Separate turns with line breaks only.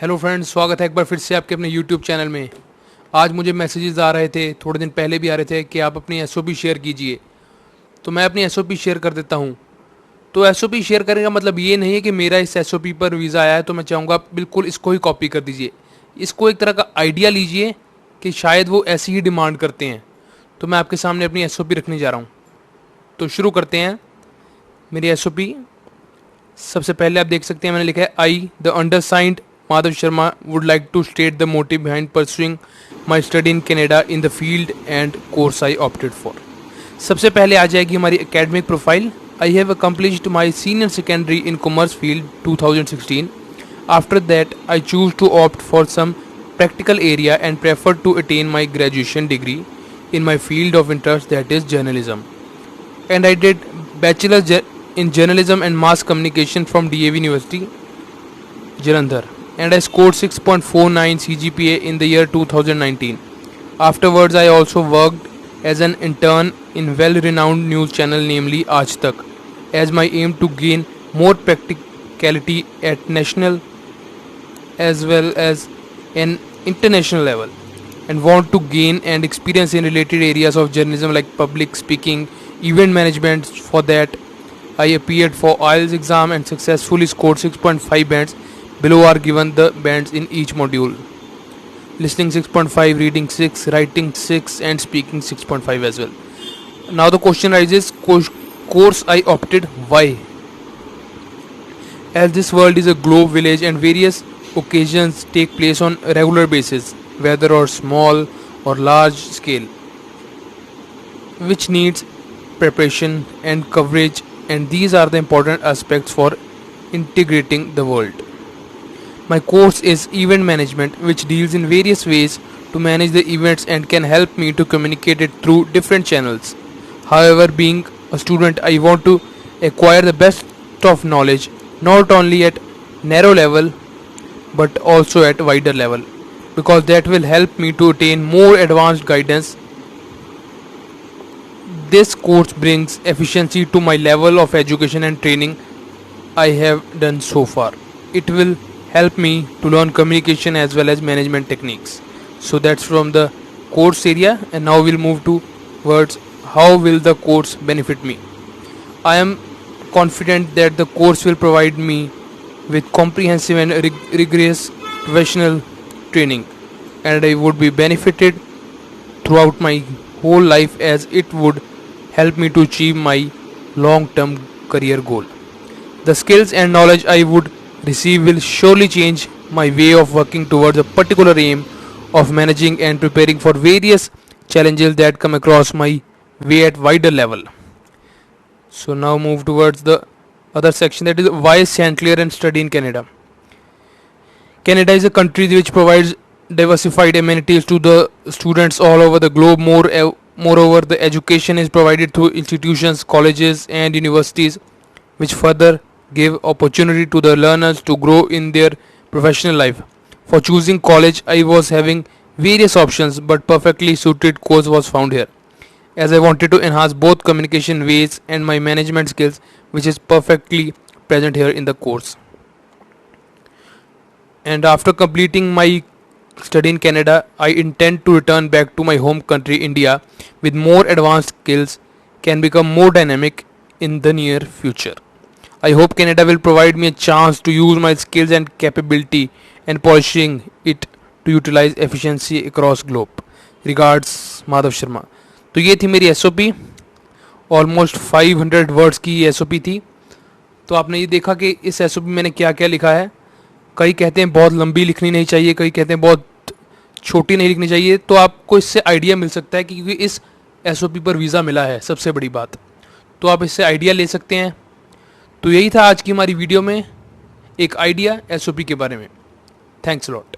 Hello friends, स्वागत है एक बार फिर से आपके अपने यूट्यूब चैनल में। आज मुझे मैसेजेस आ रहे थे, थोड़े दिन पहले भी आ रहे थे कि आप अपनी एसओपी शेयर कीजिए। तो मैं अपनी एसओपी शेयर कर देता हूँ। तो एसओपी शेयर करने का मतलब ये नहीं है कि मेरा इस एसओपी पर वीज़ा आया है तो मैं चाहूँगा आप बिल्कुल इसको ही कॉपी कर दीजिए। इसको एक तरह का आइडिया लीजिए कि शायद वो ऐसी ही डिमांड करते हैं। तो मैं आपके सामने अपनी एसओपी रखने जा रहा हूँ। तो शुरू करते हैं मेरी एसओपी। सबसे पहले आप देख सकते हैं मैंने लिखा है I the अंडरसाइंड Madhav Sharma would like to state the motive behind pursuing my study in Canada in the field and course I opted for. सबसे पहले आ जाएगी हमारी academic profile. I have accomplished my senior secondary in commerce field 2016. After that, I choose to opt for some practical area and prefer to attain my graduation degree in my field of interest, that is journalism. And I did bachelor's in journalism and mass communication from DAV University, Jalandhar. And I scored 6.49 CGPA in the year 2019. Afterwards, I also worked as an intern in well-renowned news channel namely Aaj Tak, as my aim to gain more practicality at national as well as an international level, and want to gain and experience in related areas of journalism like public speaking, event management. For that, I appeared for IELTS exam and successfully scored 6.5 bands. Below are given the bands in each module. Listening 6.5, reading 6, writing 6 and speaking 6.5 as well. Now the question arises, course I opted, why? As this world is a globe village and various occasions take place on a regular basis, whether or small or large scale, which needs preparation and coverage, and these are the important aspects for integrating the world. My course is event management, which deals in various ways to manage the events and can help me to communicate it through different channels. However, being a student, I want to acquire the best of knowledge not only at narrow level but also at wider level, because that will help me to attain more advanced guidance. This course brings efficiency to my level of education and training I have done so far. It will help me to learn communication as well as management techniques. So that's from the course area, and now we'll move to words. How will the course benefit me? I am confident that the course will provide me with comprehensive and rigorous professional training, and I would be benefited throughout my whole life, as it would help me to achieve my long term career goal. The skills and knowledge I would receive will surely change my way of working towards a particular aim of managing and preparing for various challenges that come across my way at wider level. So now move towards the other section, that is why St. Clair and study in Canada. Canada is a country which provides diversified amenities to the students all over the globe. Moreover, the education is provided through institutions, colleges and universities, which further give opportunity to the learners to grow in their professional life. For choosing college, I was having various options, but perfectly suited course was found here, as I wanted to enhance both communication ways and my management skills, which is perfectly present here in the course. And after completing my study in Canada, I intend to return back to my home country, India, with more advanced skills, can become more dynamic in the near future. I hope Canada will provide me a chance to use my skills and capability and polishing it to utilize efficiency across globe. Regards, Madhav Sharma. तो ये थी मेरी SOP, almost 500 words की SOP थी। तो आपने ये देखा कि इस एसओपी में मैंने क्या क्या लिखा है। कई कहते हैं बहुत लंबी लिखनी नहीं चाहिए, कई कहते हैं बहुत छोटी नहीं लिखनी चाहिए। तो आपको इससे आइडिया मिल सकता है कि क्योंकि इस एसओपी पर वीज़ा मिला है, सबसे बड़ी बात, तो आप इससे आइडिया ले सकते हैं। तो यही था आज की हमारी वीडियो में, एक आइडिया एसओपी के बारे में। Thanks lot.